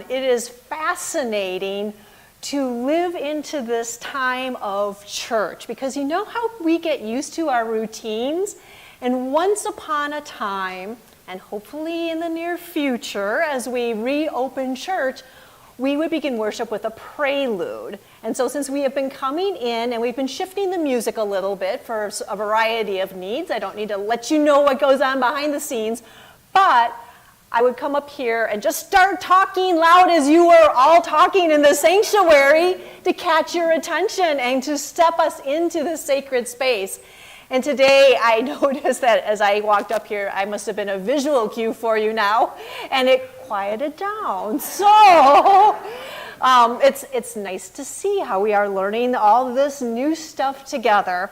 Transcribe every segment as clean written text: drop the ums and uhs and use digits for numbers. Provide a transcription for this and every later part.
fun. It is fascinating to live into this time of church, because you know how we get used to our routines? And once upon a time, and hopefully in the near future, as we reopen church, we would begin worship with a prelude. And so since we have been coming in and we've been shifting the music a little bit for a variety of needs, I don't need to let you know what goes on behind the scenes, but I would come up here and just start talking loud as you were all talking in the sanctuary to catch your attention and to step us into the sacred space. And today I noticed that as I walked up here, I must have been a visual cue for you now, and it quieted down. So it's nice to see how we are learning all this new stuff together.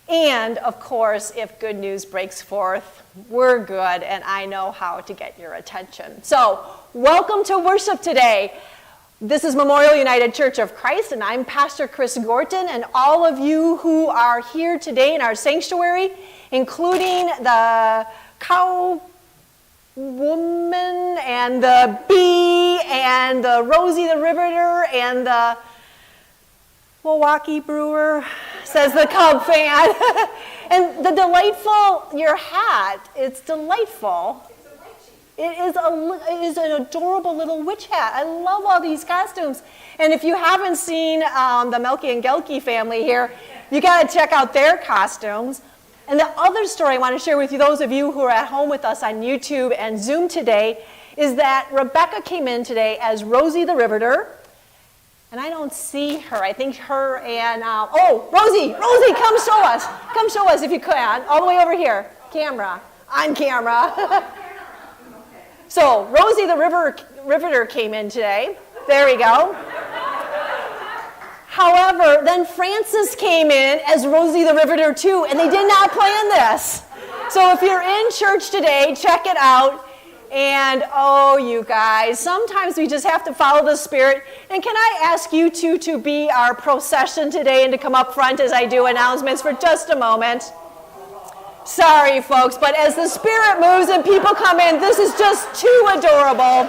And of course, if good news breaks forth, we're good, and I know how to get your attention. So welcome to worship today. This is Memorial United Church of Christ, and I'm Pastor Chris Gorton, and all of you who are here today in our sanctuary, including the cow woman and the bee and the Rosie the Riveter and the Milwaukee Brewer, says the Cub fan. And the delightful, your hat, it's delightful. It is an adorable little witch hat. I love all these costumes. And if you haven't seen the Melky and Gelke family here, you got to check out their costumes. And the other story I want to share with you, those of you who are at home with us on YouTube and Zoom today, is that Rebecca came in today as Rosie the Riveter. And I don't see her. I think her and, Rosie, come show us. Come show us if you can. All the way over here. Camera. On camera. So, Rosie the Riveter came in today. There we go. However, then Frances came in as Rosie the Riveter too, and they did not plan this. So if you're in church today, check it out. And oh, you guys, sometimes we just have to follow the Spirit. And can I ask you two to be our procession today and to come up front as I do announcements for just a moment? Sorry, folks, but as the Spirit moves and people come in, this is just too adorable.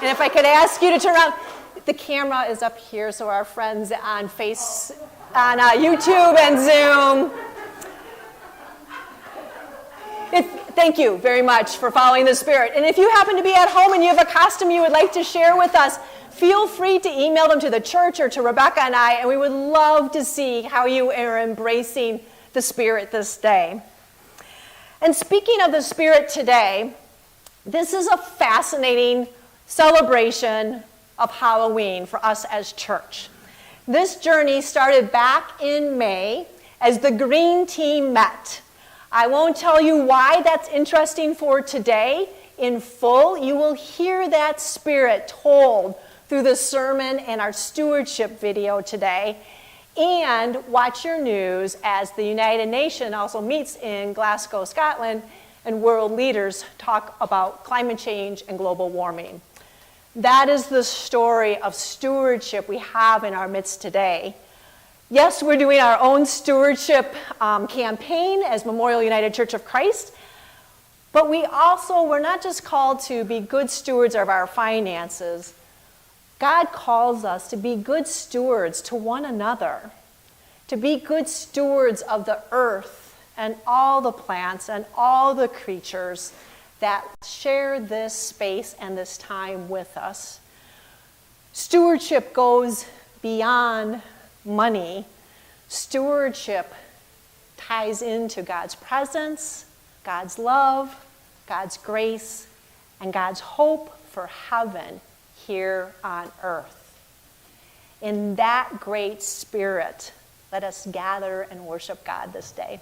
And if I could ask you to turn around, the camera is up here, so our friends on YouTube and Zoom. Thank you very much for following the Spirit. And if you happen to be at home and you have a costume you would like to share with us, feel free to email them to the church or to Rebecca and I, and we would love to see how you are embracing the Spirit this day. And speaking of the Spirit today, this is a fascinating celebration of Halloween for us as church. This journey started back in May as the Green Team met. I won't tell you why that's interesting for today in full. You will hear that Spirit told through the sermon and our stewardship video today. And watch your news as the United Nations also meets in Glasgow, Scotland, and world leaders talk about climate change and global warming. That is the story of stewardship we have in our midst today. Yes, we're doing our own stewardship campaign as Memorial United Church of Christ, but we're not just called to be good stewards of our finances. God calls us to be good stewards to one another, to be good stewards of the earth and all the plants and all the creatures that share this space and this time with us. Stewardship goes beyond money. Stewardship ties into God's presence, God's love, God's grace, and God's hope for heaven here on earth. In that great spirit, let us gather and worship God this day.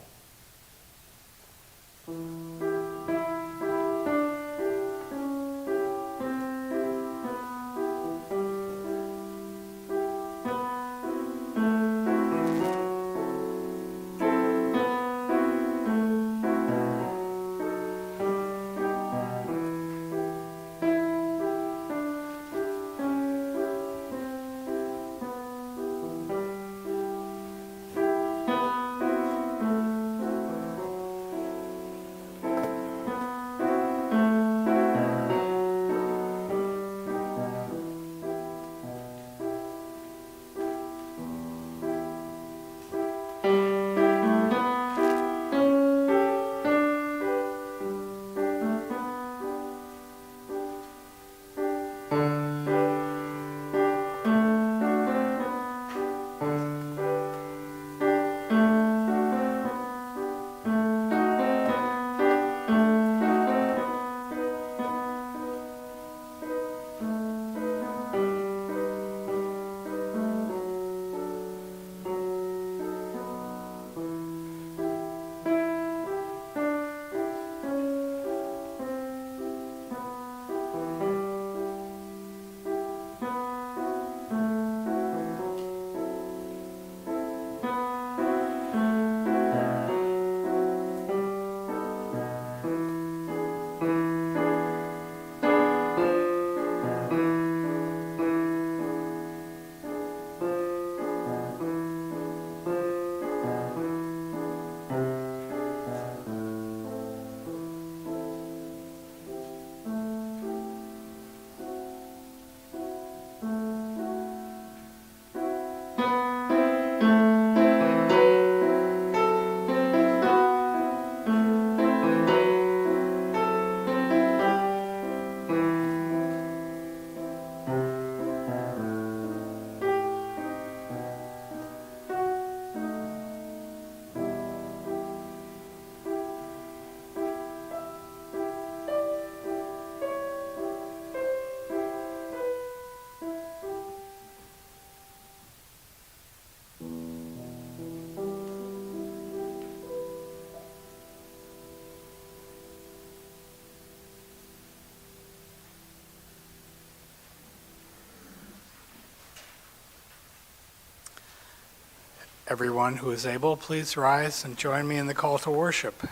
Everyone who is able, please rise and join me in the call to worship.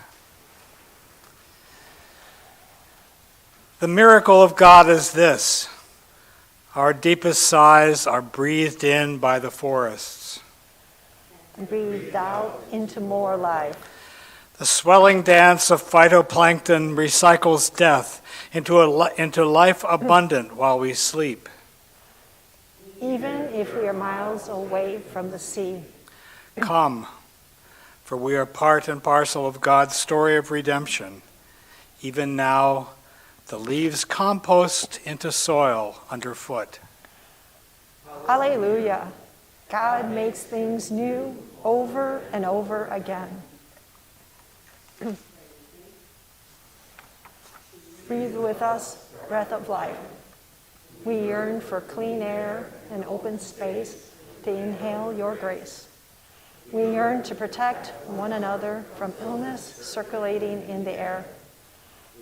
The miracle of God is this: our deepest sighs are breathed in by the forests, breathed out into more life. The swelling dance of phytoplankton recycles death into life abundant while we sleep. Even if we are miles away from the sea. Come, for we are part and parcel of God's story of redemption. Even now, the leaves compost into soil underfoot. Hallelujah. God makes things new over and over again. Breathe with us, breath of life. We yearn for clean air and open space to inhale your grace. We yearn to protect one another from illness circulating in the air.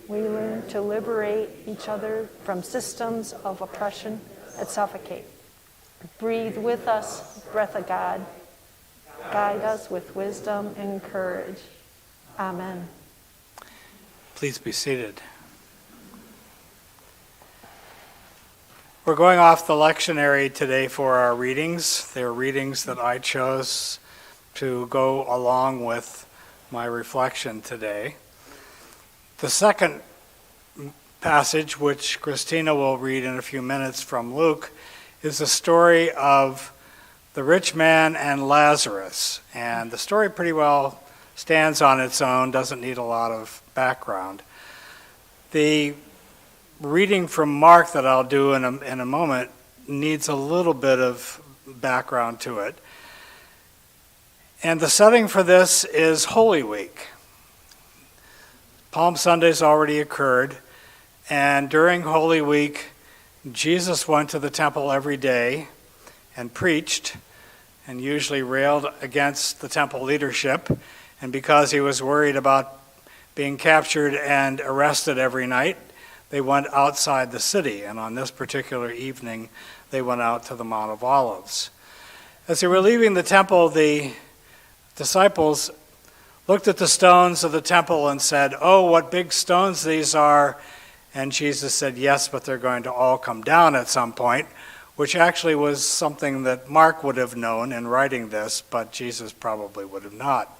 We learn to liberate each other from systems of oppression that suffocate. Breathe with us, breath of God. Guide us with wisdom and courage. Amen. Please be seated. We're going off the lectionary today for our readings. They're readings that I chose to go along with my reflection today. The second passage, which Christina will read in a few minutes from Luke, is the story of the rich man and Lazarus. And the story pretty well stands on its own, doesn't need a lot of background. The reading from Mark that I'll do in a moment needs a little bit of background to it. And the setting for this is Holy Week. Palm Sunday's already occurred, and during Holy Week, Jesus went to the temple every day and preached, and usually railed against the temple leadership. And because he was worried about being captured and arrested every night, they went outside the city, and on this particular evening, they went out to the Mount of Olives. As they were leaving the temple, the disciples looked at the stones of the temple and said, "Oh, what big stones these are." And Jesus said, "Yes, but they're going to all come down at some point," which actually was something that Mark would have known in writing this, but Jesus probably would have not.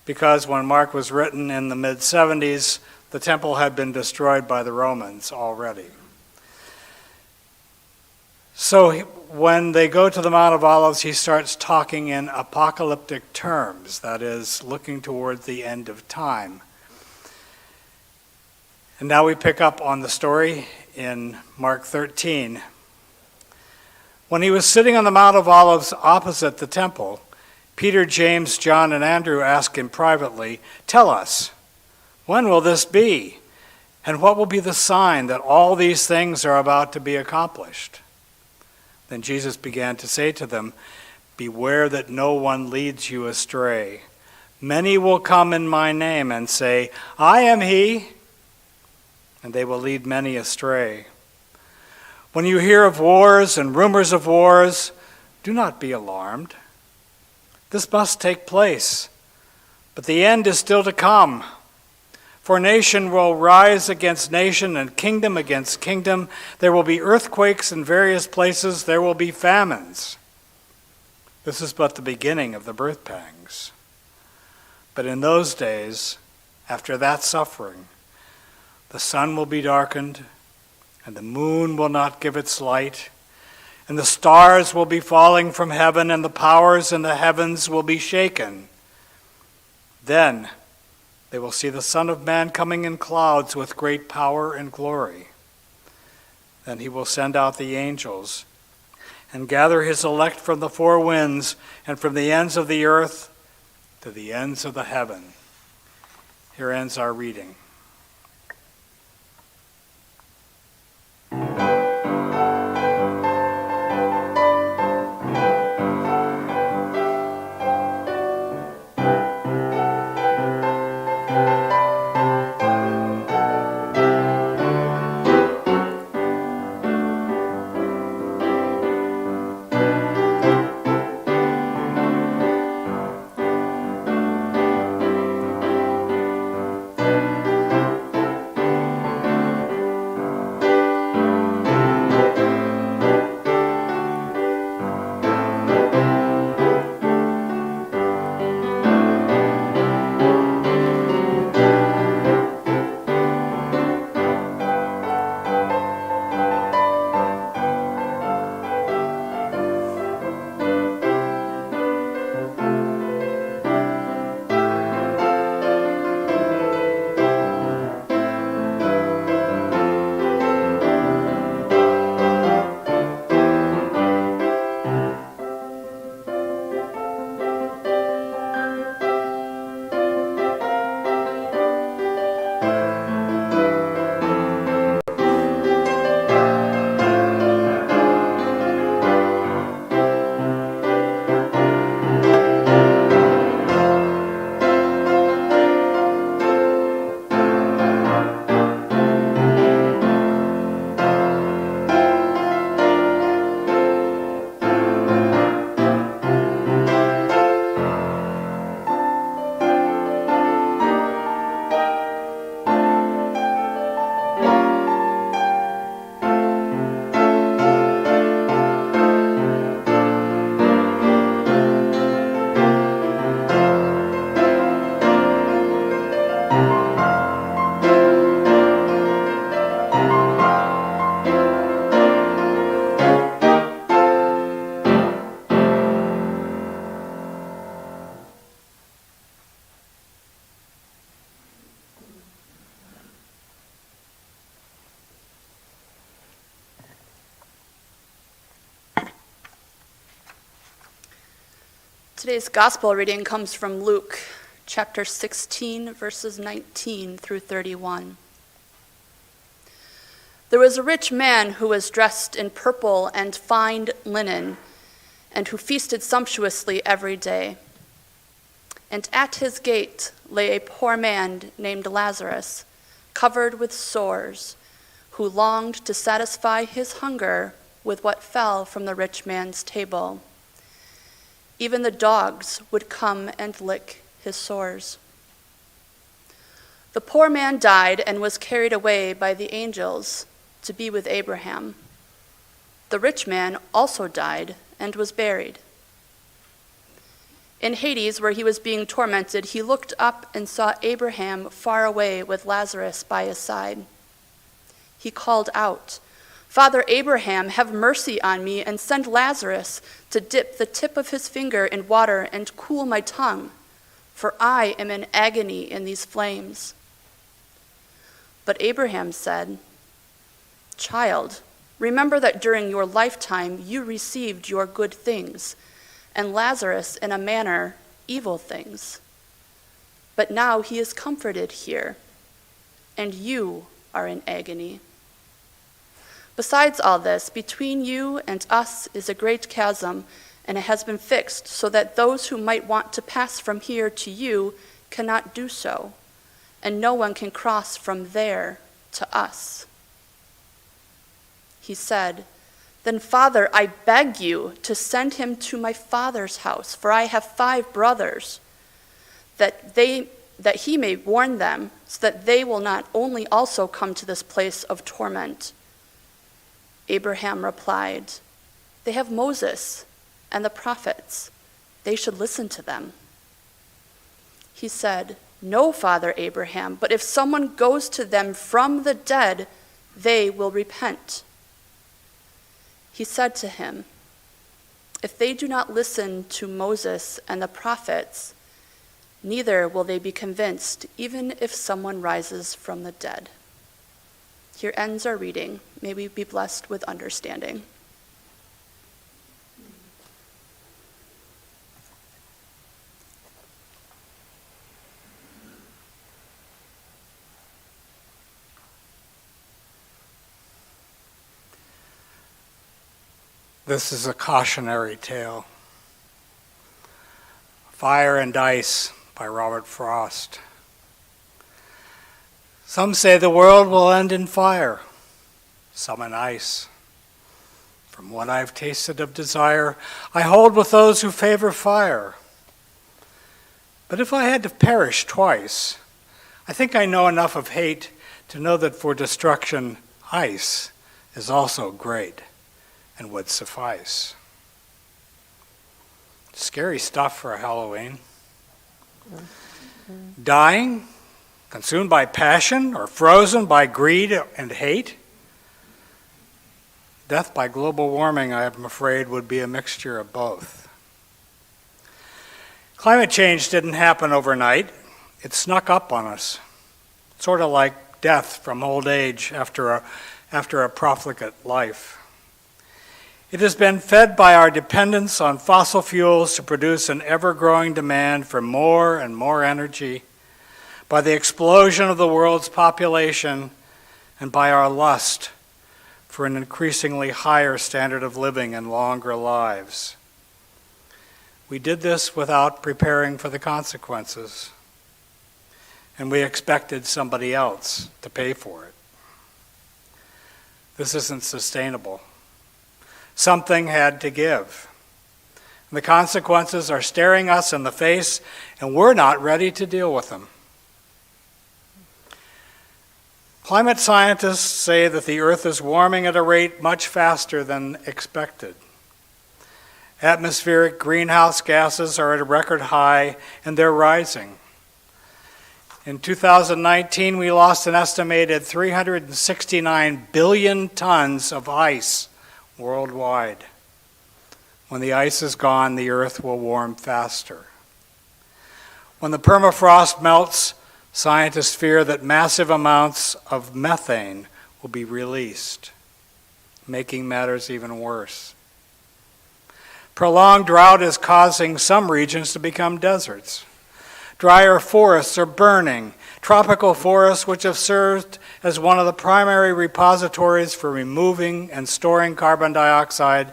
Because when Mark was written in the mid-70s, the temple had been destroyed by the Romans already. So when they go to the Mount of Olives, he starts talking in apocalyptic terms, that is, looking toward the end of time. And now we pick up on the story in Mark 13. When he was sitting on the Mount of Olives opposite the temple, Peter, James, John, and Andrew asked him privately, "Tell us, when will this be? And what will be the sign that all these things are about to be accomplished?" Then Jesus began to say to them, "Beware that no one leads you astray. Many will come in my name and say, 'I am he,' and they will lead many astray. When you hear of wars and rumors of wars, do not be alarmed. This must take place, but the end is still to come. For nation will rise against nation and kingdom against kingdom. There will be earthquakes in various places. There will be famines. This is but the beginning of the birth pangs. But in those days, after that suffering, the sun will be darkened, and the moon will not give its light, and the stars will be falling from heaven, and the powers in the heavens will be shaken. Then they will see the Son of Man coming in clouds with great power and glory. Then he will send out the angels and gather his elect from the four winds and from the ends of the earth to the ends of the heaven." Here ends our reading. Today's gospel reading comes from Luke, chapter 16, verses 19 through 31. There was a rich man who was dressed in purple and fine linen, and who feasted sumptuously every day. And at his gate lay a poor man named Lazarus, covered with sores, who longed to satisfy his hunger with what fell from the rich man's table. Even the dogs would come and lick his sores. The poor man died and was carried away by the angels to be with Abraham. The rich man also died and was buried. In Hades, where he was being tormented, he looked up and saw Abraham far away with Lazarus by his side. He called out, "Father Abraham, have mercy on me and send Lazarus to dip the tip of his finger in water and cool my tongue, for I am in agony in these flames." But Abraham said, "Child, remember that during your lifetime you received your good things, and Lazarus in a manner evil things. But now he is comforted here, and you are in agony. Besides all this, between you and us is a great chasm, and it has been fixed so that those who might want to pass from here to you cannot do so, and no one can cross from there to us." He said, "Then, Father, I beg you to send him to my father's house, for I have 5 brothers, that he may warn them, so that they will not only also come to this place of torment." Abraham replied, "They have Moses and the prophets. They should listen to them." He said, "No, Father Abraham, but if someone goes to them from the dead, they will repent." He said to him, "If they do not listen to Moses and the prophets, neither will they be convinced, even if someone rises from the dead." Here ends our reading. May we be blessed with understanding. This is a cautionary tale. Fire and Ice by Robert Frost. Some say the world will end in fire, some in ice. From what I've tasted of desire, I hold with those who favor fire. But if I had to perish twice, I think I know enough of hate to know that for destruction, ice is also great and would suffice. Scary stuff for a Halloween. Dying, consumed by passion, or frozen by greed and hate? Death by global warming, I am afraid, would be a mixture of both. Climate change didn't happen overnight. It snuck up on us, sort of like death from old age after a profligate life. It has been fed by our dependence on fossil fuels to produce an ever-growing demand for more and more energy, by the explosion of the world's population, and by our lust for an increasingly higher standard of living and longer lives. We did this without preparing for the consequences, and we expected somebody else to pay for it. This isn't sustainable. Something had to give. And the consequences are staring us in the face, and we're not ready to deal with them. Climate scientists say that the Earth is warming at a rate much faster than expected. Atmospheric greenhouse gases are at a record high, and they're rising. In 2019, we lost an estimated 369 billion tons of ice worldwide. When the ice is gone, the Earth will warm faster. When the permafrost melts, scientists fear that massive amounts of methane will be released, making matters even worse. Prolonged drought is causing some regions to become deserts. Drier forests are burning. Tropical forests, which have served as one of the primary repositories for removing and storing carbon dioxide,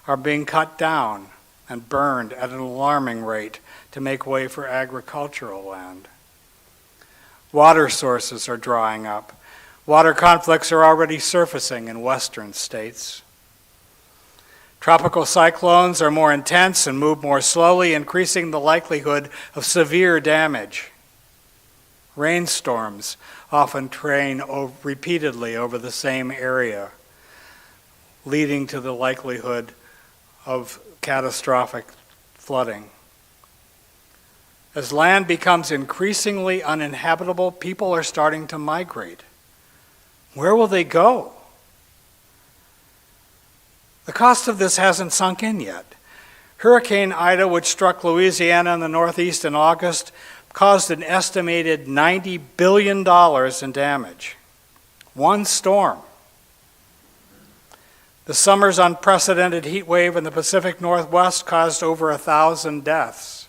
are being cut down and burned at an alarming rate to make way for agricultural land. Water sources are drying up. Water conflicts are already surfacing in western states. Tropical cyclones are more intense and move more slowly, increasing the likelihood of severe damage. Rainstorms often train repeatedly over the same area, leading to the likelihood of catastrophic flooding. As land becomes increasingly uninhabitable, people are starting to migrate. Where will they go? The cost of this hasn't sunk in yet. Hurricane Ida, which struck Louisiana in the Northeast in August, caused an estimated $90 billion in damage. One storm. The summer's unprecedented heat wave in the Pacific Northwest caused over 1,000 deaths.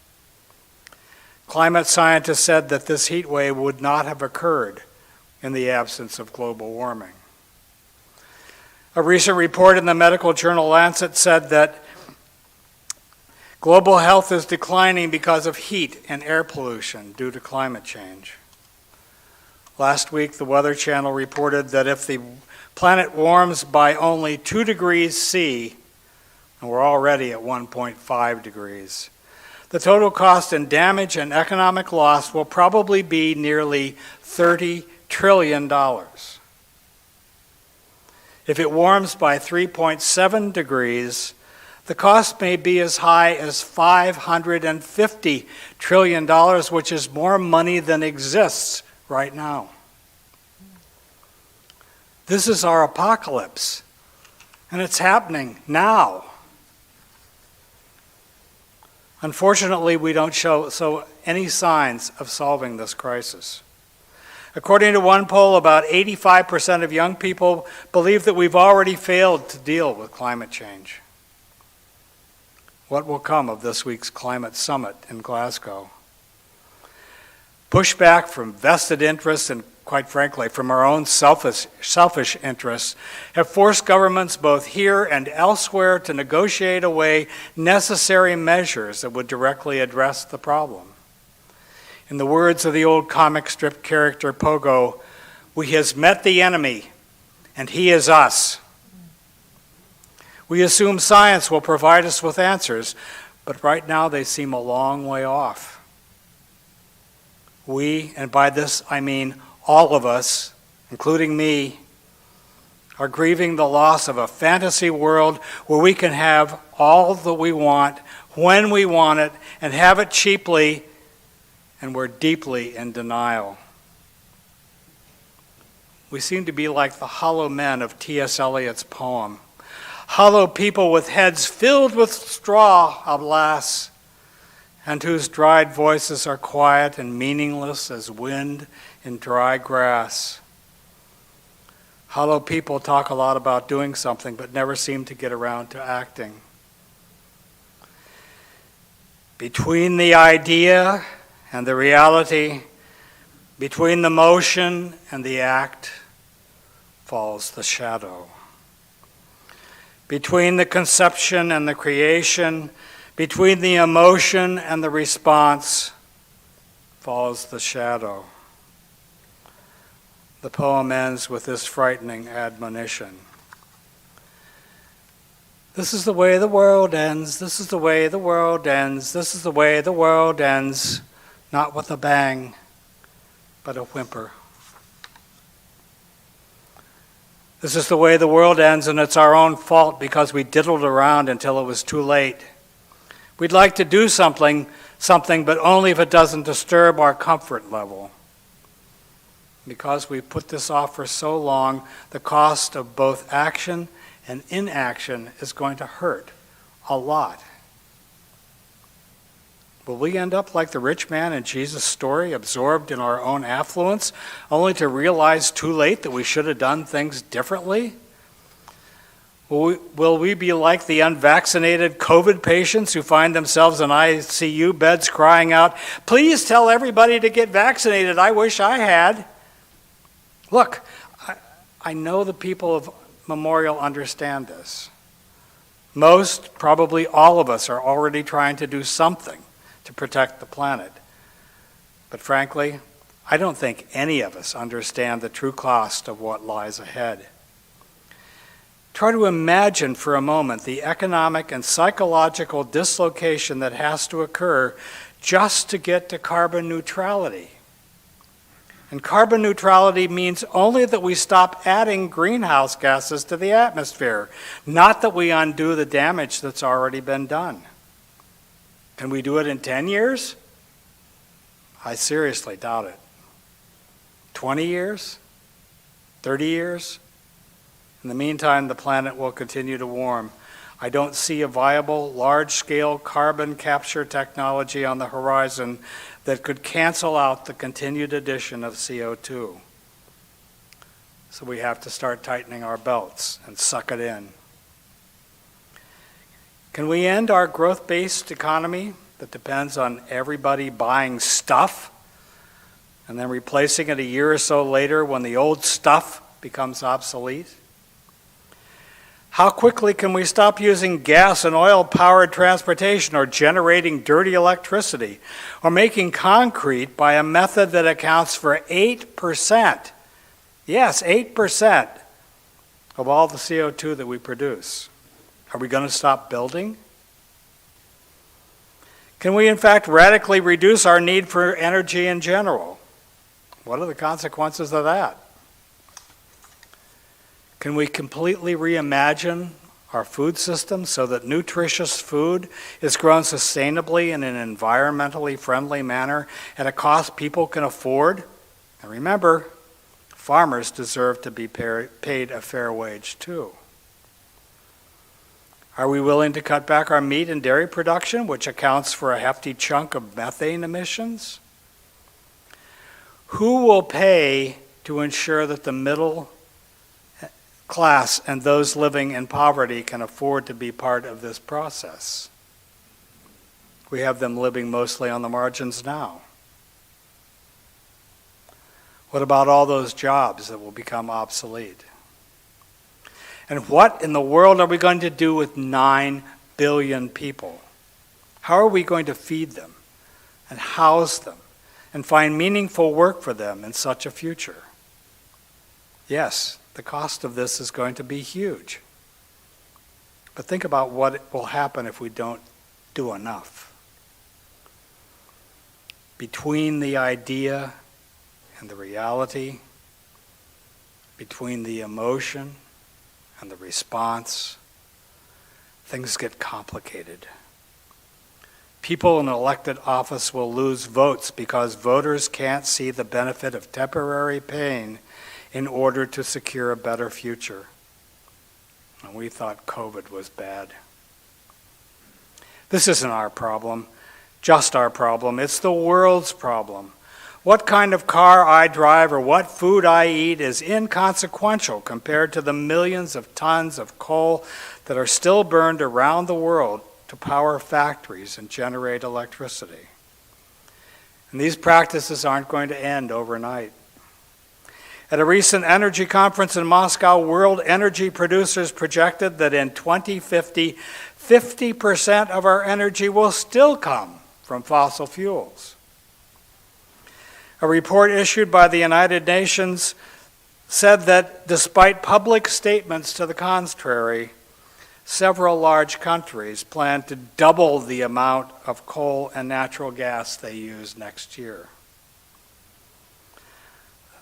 Climate scientists said that this heat wave would not have occurred in the absence of global warming. A recent report in the medical journal Lancet said that global health is declining because of heat and air pollution due to climate change. Last week, the Weather Channel reported that if the planet warms by only 2 degrees C, and we're already at 1.5 degrees, the total cost in damage and economic loss will probably be nearly $30 trillion. If it warms by 3.7 degrees, the cost may be as high as $550 trillion, which is more money than exists right now. This is our apocalypse, and it's happening now. Unfortunately, we don't show any signs of solving this crisis. According to one poll, about 85% of young people believe that we've already failed to deal with climate change. What will come of this week's climate summit in Glasgow? Pushback from vested interests and, quite frankly, from our own selfish interests have forced governments both here and elsewhere to negotiate away necessary measures that would directly address the problem. In the words of the old comic strip character Pogo, "We has met the enemy, and he is us." We assume science will provide us with answers, but right now they seem a long way off. We, and by this I mean all of us, including me, are grieving the loss of a fantasy world where we can have all that we want, when we want it, and have it cheaply, and we're deeply in denial. We seem to be like the hollow men of T.S. Eliot's poem. Hollow people with heads filled with straw, alas, and whose dried voices are quiet and meaningless as wind in dry grass. Hollow people talk a lot about doing something, but never seem to get around to acting. Between the idea and the reality, between the motion and the act, falls the shadow. Between the conception and the creation, between the emotion and the response, falls the shadow. The poem ends with this frightening admonition. This is the way the world ends, this is the way the world ends, this is the way the world ends, not with a bang, but a whimper. This is the way the world ends, and it's our own fault because we diddled around until it was too late. We'd like to do something, but only if it doesn't disturb our comfort level. Because we put this off for so long, the cost of both action and inaction is going to hurt a lot. Will we end up like the rich man in Jesus' story, absorbed in our own affluence, only to realize too late that we should have done things differently? Will we be like the unvaccinated COVID patients who find themselves in ICU beds crying out, "Please tell everybody to get vaccinated, I wish I had"? Look, I know the people of Memorial understand this. Most, probably all of us, are already trying to do something to protect the planet. But frankly, I don't think any of us understand the true cost of what lies ahead. Try to imagine for a moment the economic and psychological dislocation that has to occur just to get to carbon neutrality. And carbon neutrality means only that we stop adding greenhouse gases to the atmosphere, not that we undo the damage that's already been done. Can we do it in 10 years? I seriously doubt it. 20 years? 30 years? In the meantime, the planet will continue to warm. I don't see a viable, large-scale carbon capture technology on the horizon that could cancel out the continued addition of CO2. So we have to start tightening our belts and suck it in. Can we end our growth-based economy that depends on everybody buying stuff and then replacing it a year or so later when the old stuff becomes obsolete? How quickly can we stop using gas and oil-powered transportation or generating dirty electricity or making concrete by a method that accounts for 8%, yes, 8% of all the CO2 that we produce? Are we going to stop building? Can we, in fact, radically reduce our need for energy in general? What are the consequences of that? Can we completely reimagine our food system so that nutritious food is grown sustainably in an environmentally friendly manner at a cost people can afford? And remember, farmers deserve to be paid a fair wage too. Are we willing to cut back our meat and dairy production, which accounts for a hefty chunk of methane emissions? Who will pay to ensure that the middle class and those living in poverty can afford to be part of this process? We have them living mostly on the margins now. What about all those jobs that will become obsolete? And what in the world are we going to do with 9 billion people? How are we going to feed them and house them and find meaningful work for them in such a future? Yes, the cost of this is going to be huge. But think about what will happen if we don't do enough. Between the idea and the reality, between the emotion and the response, things get complicated. People in elected office will lose votes because voters can't see the benefit of temporary pain in order to secure a better future. And we thought COVID was bad. This isn't our problem, just our problem. It's the world's problem. What kind of car I drive or what food I eat is inconsequential compared to the millions of tons of coal that are still burned around the world to power factories and generate electricity. And these practices aren't going to end overnight. At a recent energy conference in Moscow, world energy producers projected that in 2050, 50% of our energy will still come from fossil fuels. A report issued by the United Nations said that despite public statements to the contrary, several large countries plan to double the amount of coal and natural gas they use next year.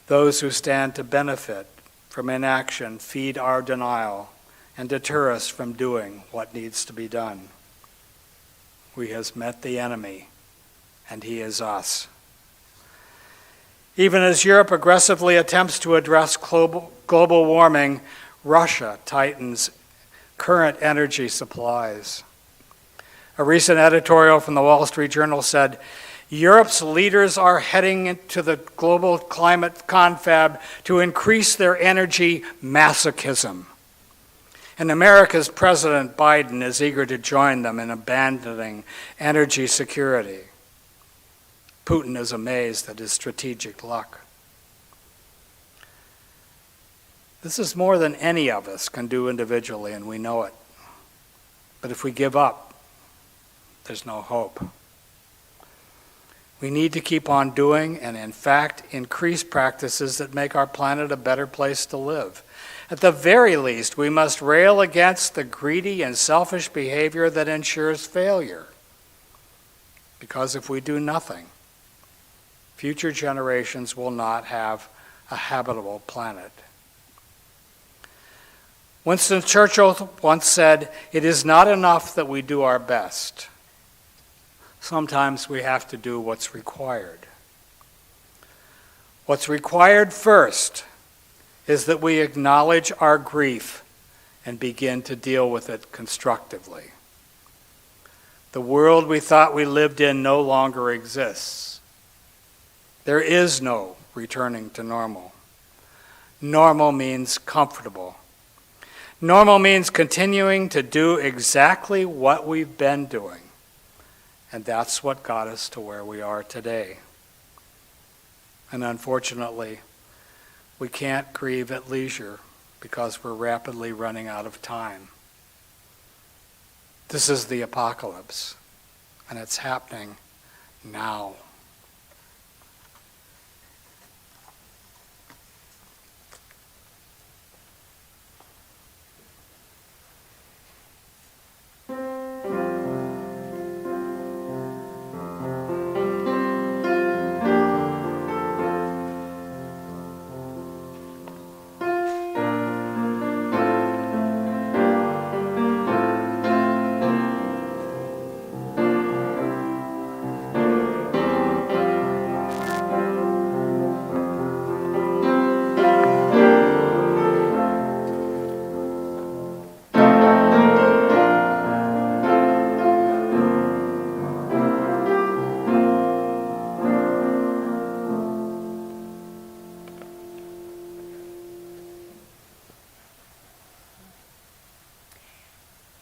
Those who stand to benefit from inaction feed our denial and deter us from doing what needs to be done. We have met the enemy, and he is us. Even as Europe aggressively attempts to address global warming, Russia tightens current energy supplies. A recent editorial from the Wall Street Journal said, Europe's leaders are heading into the global climate confab to increase their energy masochism. And America's President Biden is eager to join them in abandoning energy security. Putin is amazed at his strategic luck. This is more than any of us can do individually, and we know it. But if we give up, there's no hope. We need to keep on doing and, in fact, increase practices that make our planet a better place to live. At the very least, we must rail against the greedy and selfish behavior that ensures failure. Because if we do nothing, future generations will not have a habitable planet. Winston Churchill once said, "It is not enough that we do our best. Sometimes we have to do what's required." What's required first is that we acknowledge our grief and begin to deal with it constructively. The world we thought we lived in no longer exists. There is no returning to normal. Normal means comfortable. Normal means continuing to do exactly what we've been doing. And that's what got us to where we are today. And unfortunately, we can't grieve at leisure because we're rapidly running out of time. This is the apocalypse, and it's happening now.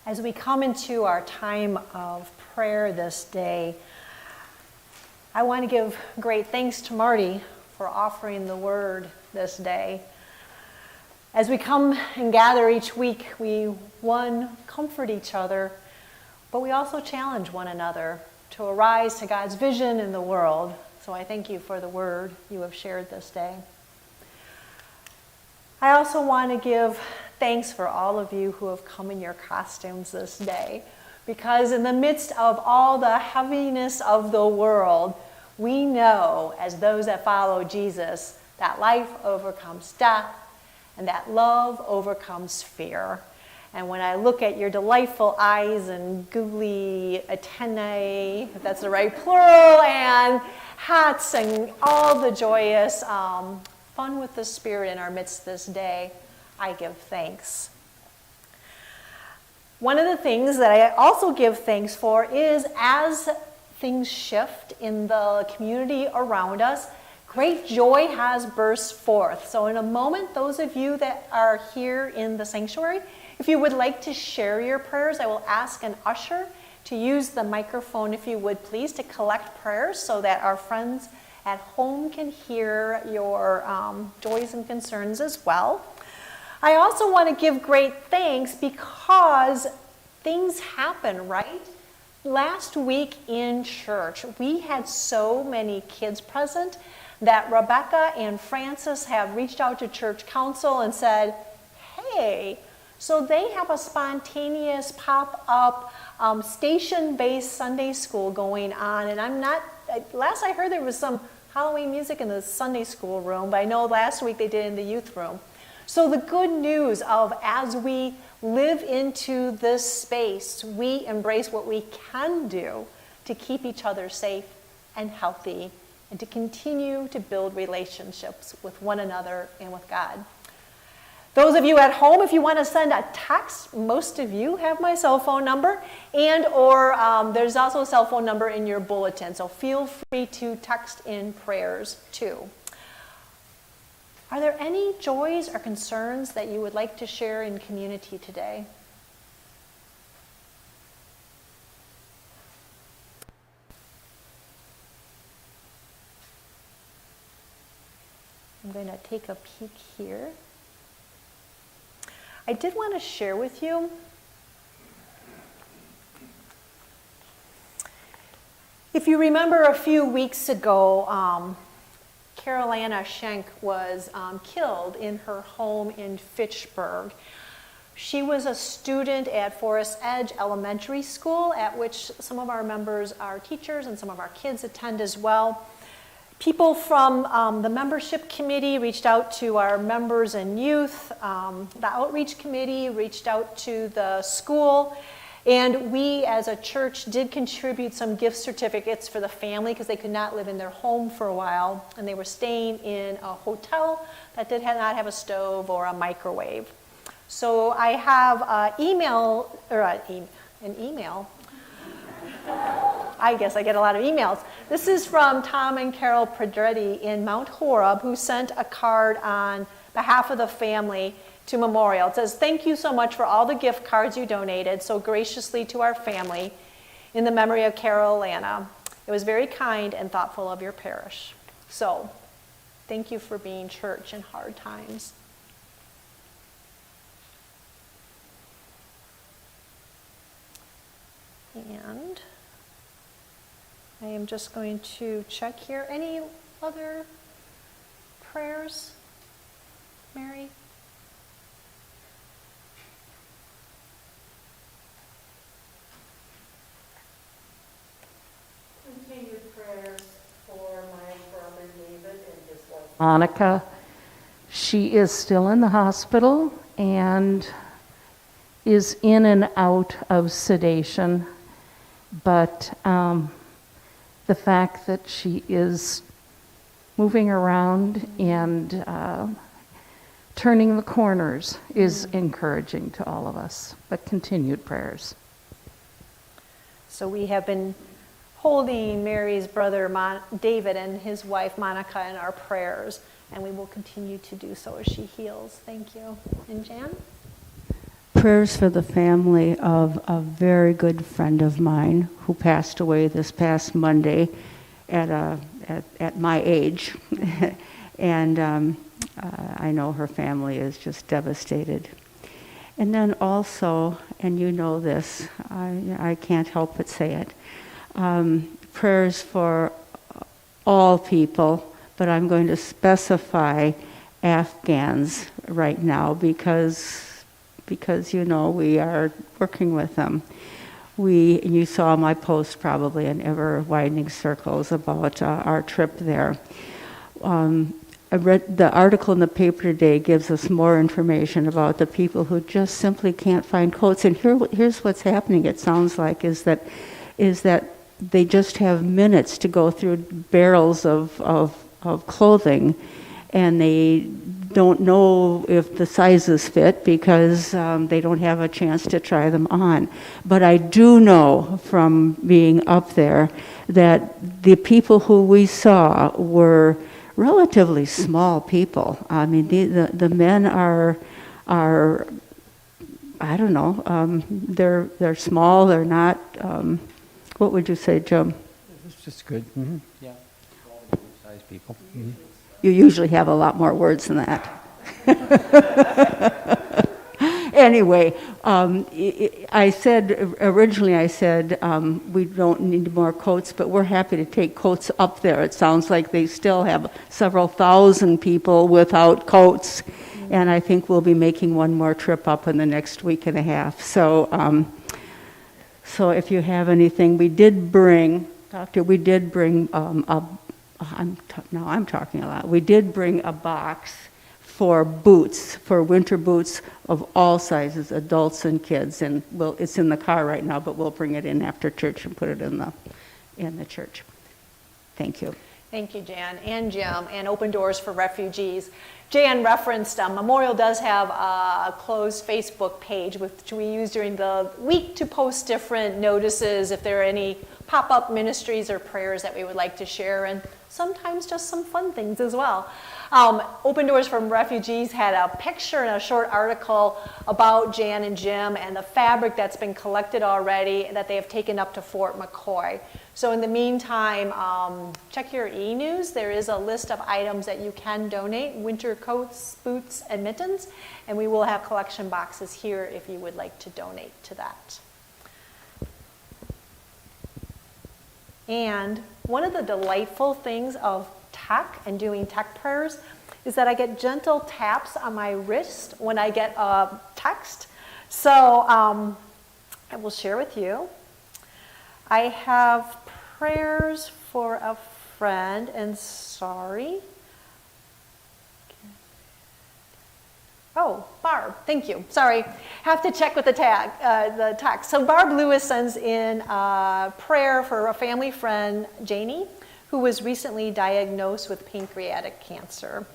As we come into our time of prayer this day, I want to give great thanks to Marty for offering the word this day. As we come and gather each week, we, one, comfort each other, but we also challenge one another to arise to God's vision in the world. So I thank you for the word you have shared this day. I also want to give thanks for all of you who have come in your costumes this day, because in the midst of all the heaviness of the world, we know, as those that follow Jesus, that life overcomes death and that love overcomes fear. And when I look at your delightful eyes and googly antennae, if that's the right plural, and hats and all the joyous fun with the Spirit in our midst this day, I give thanks. One of the things that I also give thanks for is as things shift in the community around us, great joy has burst forth. So in a moment, those of you that are here in the sanctuary, if you would like to share your prayers, I will ask an usher to use the microphone, if you would please, to collect prayers so that our friends at home can hear your joys and concerns as well. I also want to give great thanks because things happen, right? Last week in church, we had so many kids present that Rebecca and Francis have reached out to church council and said, hey, so they have a spontaneous pop-up station-based Sunday school going on. And last I heard there was some Halloween music in the Sunday school room, but I know last week they did it in the youth room. So the good news of as we live into this space, we embrace what we can do to keep each other safe and healthy and to continue to build relationships with one another and with God. Those of you at home, if you want to send a text, most of you have my cell phone number, and or there's also a cell phone number in your bulletin, so feel free to text in prayers too. Are there any joys or concerns that you would like to share in community today? I'm going to take a peek here. I did want to share with you if you remember a few weeks ago, Carolina Schenk was killed in her home in Fitchburg. She was a student at Forest Edge Elementary School, at which some of our members are teachers and some of our kids attend as well. People from the membership committee reached out to our members and youth. The outreach committee reached out to the school. And we as a church did contribute some gift certificates for the family because they could not live in their home for a while. And they were staying in a hotel that did not have a stove or a microwave. So I have an email. I guess I get a lot of emails. This is from Tom and Carol Pedretti in Mount Horeb, who sent a card on behalf of the family to Memorial. It says, "Thank you so much for all the gift cards you donated so graciously to our family in the memory of Carolina. It was very kind and thoughtful of your parish." So, thank you for being church in hard times. And I am just going to check here. Any other prayers, Mary? Continued prayers for my brother David and his wife Monica. She is still in the hospital and is in and out of sedation, but the fact that she is moving around and turning the corners is encouraging to all of us, but continued prayers. So we have been holding Mary's brother David and his wife Monica in our prayers, and we will continue to do so as she heals. Thank you. And Jan? Prayers for the family of a very good friend of mine who passed away this past Monday at my age. And I know her family is just devastated. And then also, and you know this, I can't help but say it, prayers for all people, but I'm going to specify Afghans right now because you know we are working with them. You saw my post probably in ever-widening circles about our trip there. I read the article in the paper today gives us more information about the people who just simply can't find coats. And here's what's happening, it sounds like, is that they just have minutes to go through barrels of clothing, and they don't know if the sizes fit because they don't have a chance to try them on. But I do know from being up there that the people who we saw were relatively small people. I mean, the men are I don't know, they're small, they're not, what would you say, Jim? It's just good. Mm-hmm. Yeah, size people. Mm-hmm. You usually have a lot more words than that. Anyway, I said, originally we don't need more coats, but we're happy to take coats up there. It sounds like they still have several thousand people without coats, and I think we'll be making one more trip up in the next week and a half. So if you have anything, we did bring I'm talking a lot. We did bring a box for boots, for winter boots of all sizes, adults and kids, and it's in the car right now, but we'll bring it in after church and put it in the church. Thank you. Thank you, Jan and Jim, and Open Doors for Refugees. Jan referenced Memorial does have a closed Facebook page, which we use during the week to post different notices if there are any pop-up ministries or prayers that we would like to share. And sometimes just some fun things as well. Open Doors from Refugees had a picture and a short article about Jan and Jim and the fabric that's been collected already that they have taken up to Fort McCoy. So in the meantime, check your e-news. There is a list of items that you can donate: winter coats, boots, and mittens, and we will have collection boxes here if you would like to donate to that. And one of the delightful things of tech and doing tech prayers is that I get gentle taps on my wrist when I get a text. So I will share with you. I have prayers for a friend, and sorry. Oh, Barb, thank you. Sorry, have to check with the text. So Barb Lewis sends in a prayer for a family friend, Janie, who was recently diagnosed with pancreatic cancer.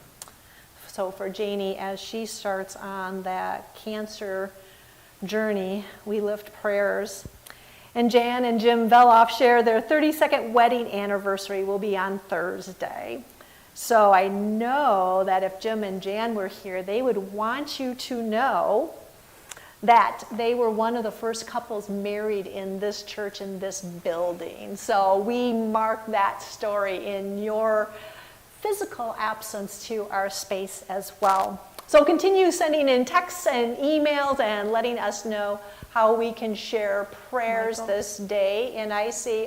So for Janie, as she starts on that cancer journey, we lift prayers. And Jan and Jim Veloff share their 32nd wedding anniversary will be on Thursday. So I know that if Jim and Jan were here, they would want you to know that they were one of the first couples married in this church, in this building. So we mark that story in your physical absence to our space as well. So continue sending in texts and emails and letting us know how we can share prayers this day. And I see,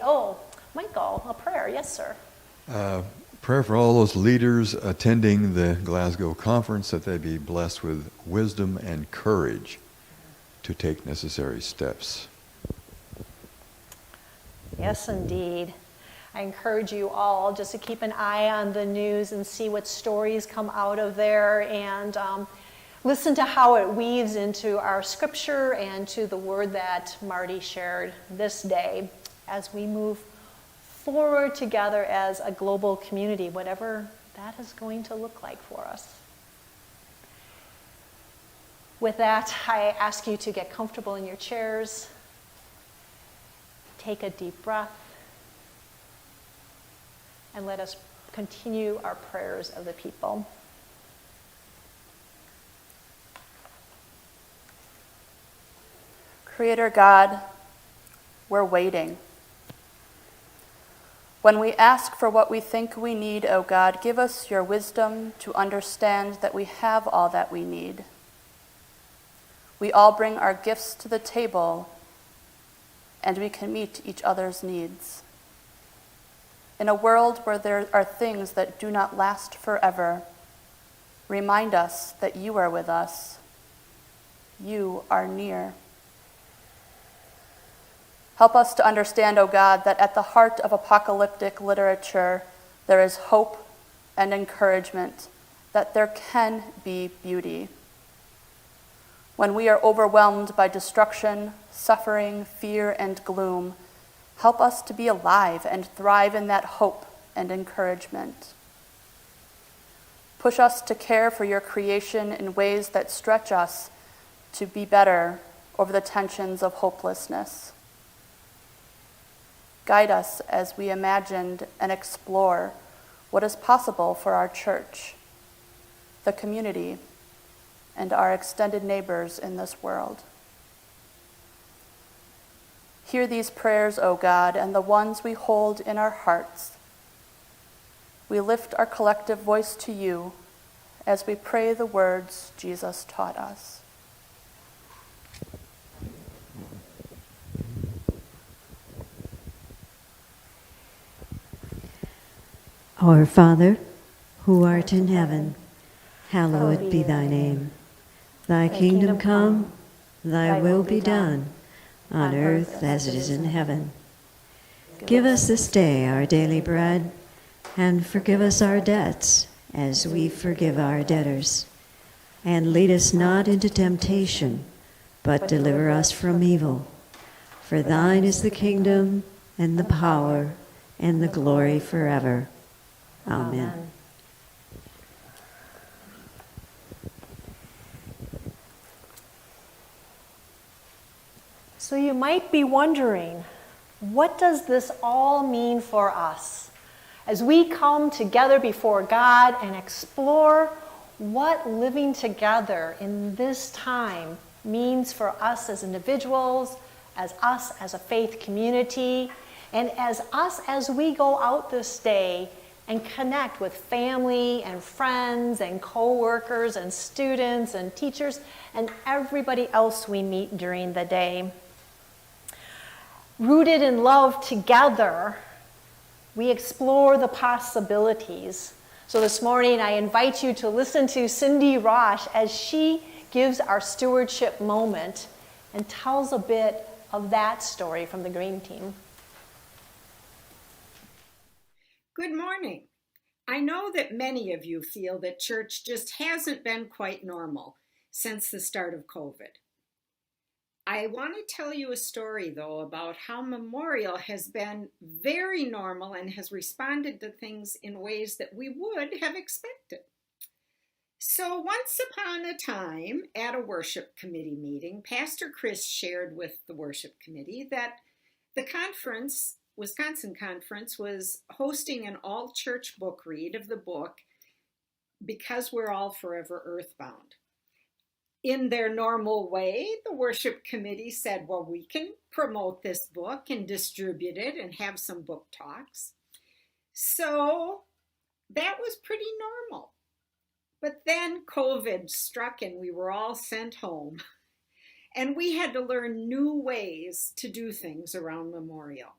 Michael, a prayer. Yes, sir. Prayer for all those leaders attending the Glasgow conference, that they be blessed with wisdom and courage to take necessary steps. Yes, indeed. I encourage you all just to keep an eye on the news and see what stories come out of there, and listen to how it weaves into our scripture and to the word that Marty shared this day as we move forward together as a global community, whatever that is going to look like for us. With that, I ask you to get comfortable in your chairs, take a deep breath, and let us continue our prayers of the people. Creator God, we're waiting. When we ask for what we think we need, O God, give us your wisdom to understand that we have all that we need. We all bring our gifts to the table, and we can meet each other's needs. In a world where there are things that do not last forever, remind us that you are with us. You are near. Help us to understand, O God, that at the heart of apocalyptic literature, there is hope and encouragement, that there can be beauty. When we are overwhelmed by destruction, suffering, fear, and gloom, help us to be alive and thrive in that hope and encouragement. Push us to care for your creation in ways that stretch us to be better over the tensions of hopelessness. Guide us as we imagined and explore what is possible for our church, the community, and our extended neighbors in this world. Hear these prayers, O God, and the ones we hold in our hearts. We lift our collective voice to you as we pray the words Jesus taught us. Our Father, who art in heaven, hallowed be thy name. Thy kingdom come, thy will be done, on earth as it is in heaven. Give us this day our daily bread, and forgive us our debts, as we forgive our debtors. And lead us not into temptation, but deliver us from evil. For thine is the kingdom, and the power, and the glory forever. Amen. So you might be wondering, what does this all mean for us as we come together before God and explore what living together in this time means for us as individuals, as us as a faith community, and as us as we go out this day and connect with family and friends and co-workers and students and teachers and everybody else we meet during the day. Rooted in love together, we explore the possibilities. So this morning, I invite you to listen to Cindy Rosh as she gives our stewardship moment and tells a bit of that story from the Green Team. Good morning. I know that many of you feel that church just hasn't been quite normal since the start of COVID. I want to tell you a story, though, about how Memorial has been very normal and has responded to things in ways that we would have expected. So once upon a time, at a worship committee meeting, Pastor Chris shared with the worship committee that the conference, Wisconsin Conference, was hosting an all-church book read of the book Because We're All Forever Earthbound. In their normal way, the worship committee said, well, we can promote this book and distribute it and have some book talks. So that was pretty normal. But then COVID struck and we were all sent home. And we had to learn new ways to do things around Memorial.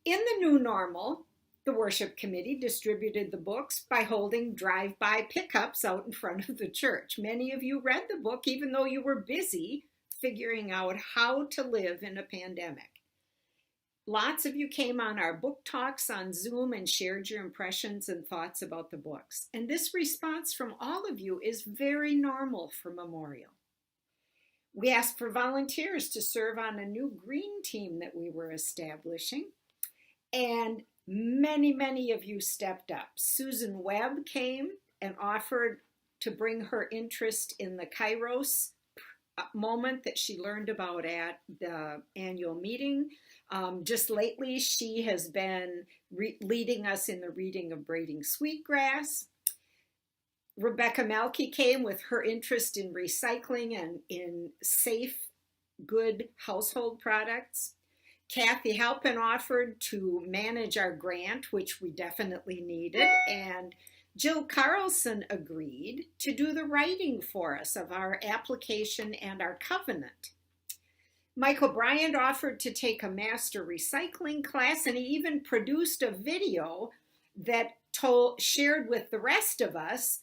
In the new normal, the worship committee distributed the books by holding drive-by pickups out in front of the church. Many of you read the book even though you were busy figuring out how to live in a pandemic. Lots of you came on our book talks on Zoom and shared your impressions and thoughts about the books. And this response from all of you is very normal for Memorial. We asked for volunteers to serve on a new green team that we were establishing. And many of you stepped up. Susan Webb came and offered to bring her interest in the Kairos moment that she learned about at the annual meeting. Just lately, she has been leading us in the reading of Braiding Sweetgrass. Rebecca Malky came with her interest in recycling and in safe, good household products. Kathy Halpin offered to manage our grant, which we definitely needed, and Jill Carlson agreed to do the writing for us of our application and our covenant. Michael Bryant offered to take a master recycling class, and he even produced a video that shared with the rest of us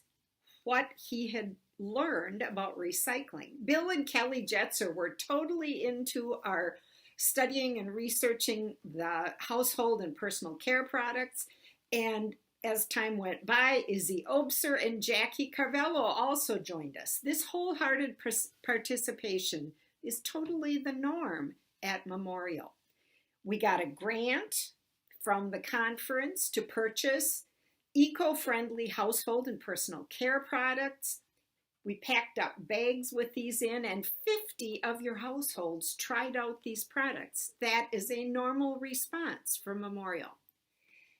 what he had learned about recycling. Bill and Kelly Jetzer were totally into our studying and researching the household and personal care products. And as time went by, Izzy Obser and Jackie Carvello also joined us. This wholehearted participation is totally the norm at Memorial. We got a grant from the conference to purchase eco-friendly household and personal care products. We packed up bags with these in, and 50 of your households tried out these products. That is a normal response for Memorial.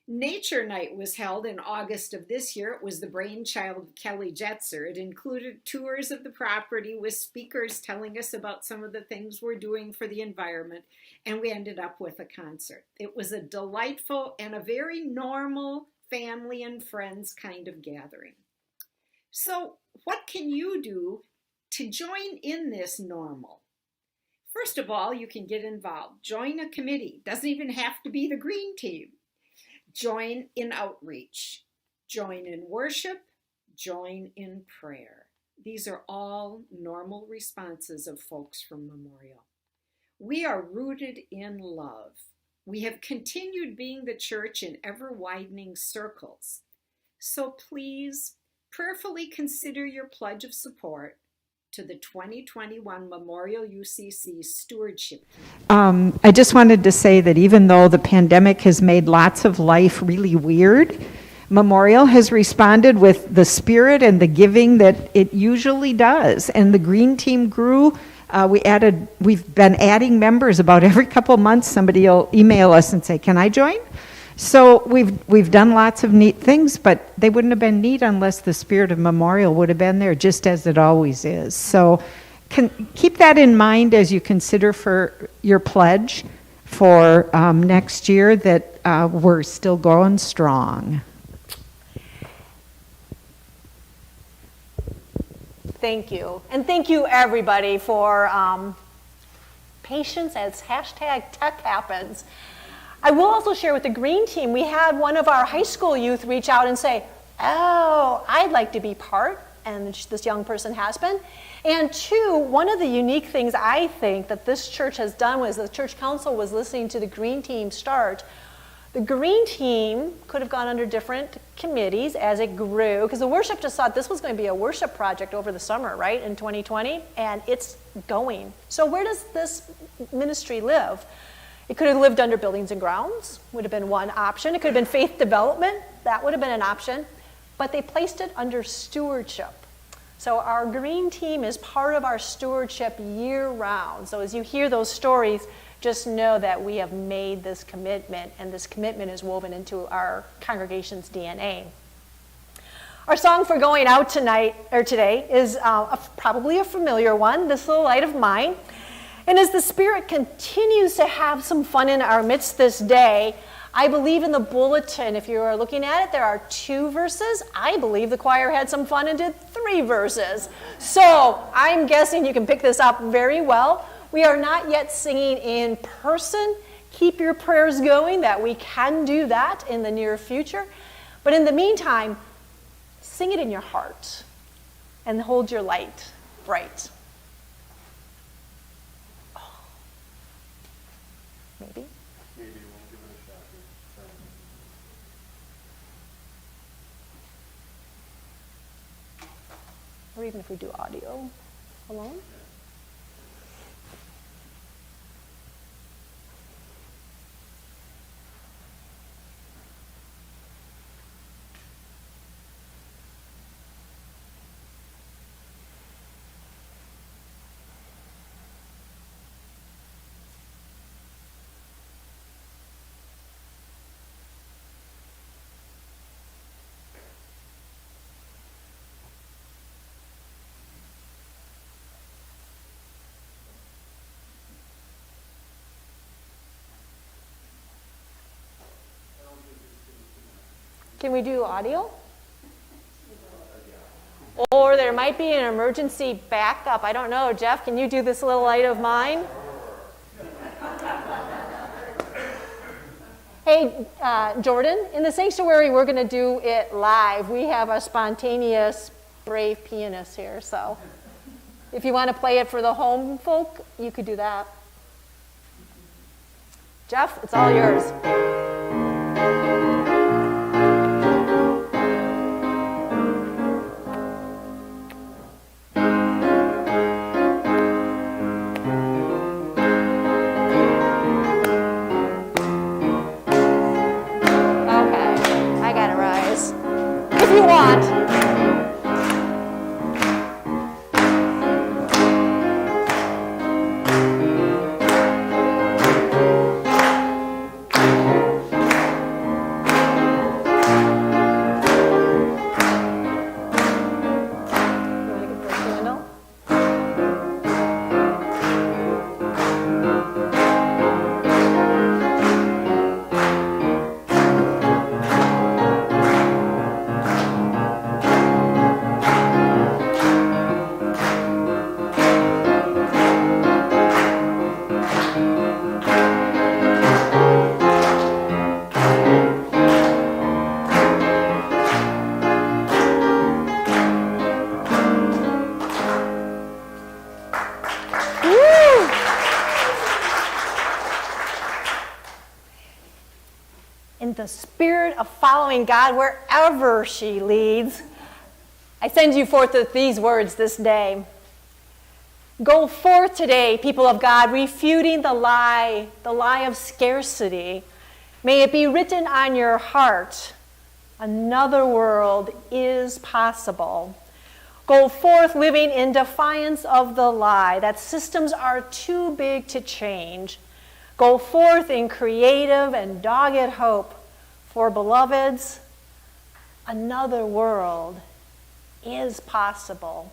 Nature Night was held in August of this year. It was the brainchild of Kelly Jetzer. It included tours of the property with speakers telling us about some of the things we're doing for the environment, and we ended up with a concert. It was a delightful and a very normal family and friends kind of gathering. So what can you do to join in this normal? First of all, you can get involved. Join a committee. Doesn't even have to be the green team. Join in outreach. Join in worship. Join in prayer. These are all normal responses of folks from Memorial. We are rooted in love. We have continued being the church in ever-widening circles. So please, prayerfully consider your pledge of support to the 2021 Memorial UCC Stewardship Committee. I just wanted to say that even though the pandemic has made lots of life really weird, Memorial has responded with the spirit and the giving that it usually does. And the Green Team grew. We've been adding members about every couple months. Somebody will email us and say, can I join? So we've done lots of neat things, but they wouldn't have been neat unless the spirit of memorial would have been there, just as it always is. So keep that in mind as you consider for your pledge for next year, that we're still going strong. Thank you. And thank you, everybody, for patience as hashtag tech happens. I will also share with the Green Team, we had one of our high school youth reach out and say, oh, I'd like to be part, and this young person has been. And two, one of the unique things I think that this church has done was the church council was listening to the Green Team start. The Green Team could have gone under different committees as it grew, because the worship just thought this was going to be a worship project over the summer, right, in 2020, and it's going. So where does this ministry live? It could have lived under buildings and grounds, would have been one option. It could have been faith development, that would have been an option, but they placed it under stewardship. So our Green Team is part of our stewardship year-round. So as you hear those stories, just know that we have made this commitment, and this commitment is woven into our congregation's DNA. Our song for going out tonight or today is probably a familiar one, "This Little Light of Mine." And as the Spirit continues to have some fun in our midst this day, I believe in the bulletin, if you are looking at it, there are 2 verses. I believe the choir had some fun and did 3 verses. So I'm guessing you can pick this up very well. We are not yet singing in person. Keep your prayers going that we can do that in the near future. But in the meantime, sing it in your heart and hold your light bright. Oh. Maybe. Maybe we'll give it a shot here. Or even if we do audio alone. Can we do audio? Or there might be an emergency backup. I don't know. Jeff, can you do this little light of mine? Hey, Jordan, in the sanctuary, we're going to do it live. We have a spontaneous, brave pianist here. So if you want to play it for the home folk, you could do that. Jeff, it's all yours. In the spirit of following God wherever she leads, I send you forth with these words this day. Go forth today, people of God, refuting the lie of scarcity. May it be written on your heart, another world is possible. Go forth living in defiance of the lie that systems are too big to change. Go forth in creative and dogged hope. For beloveds, another world is possible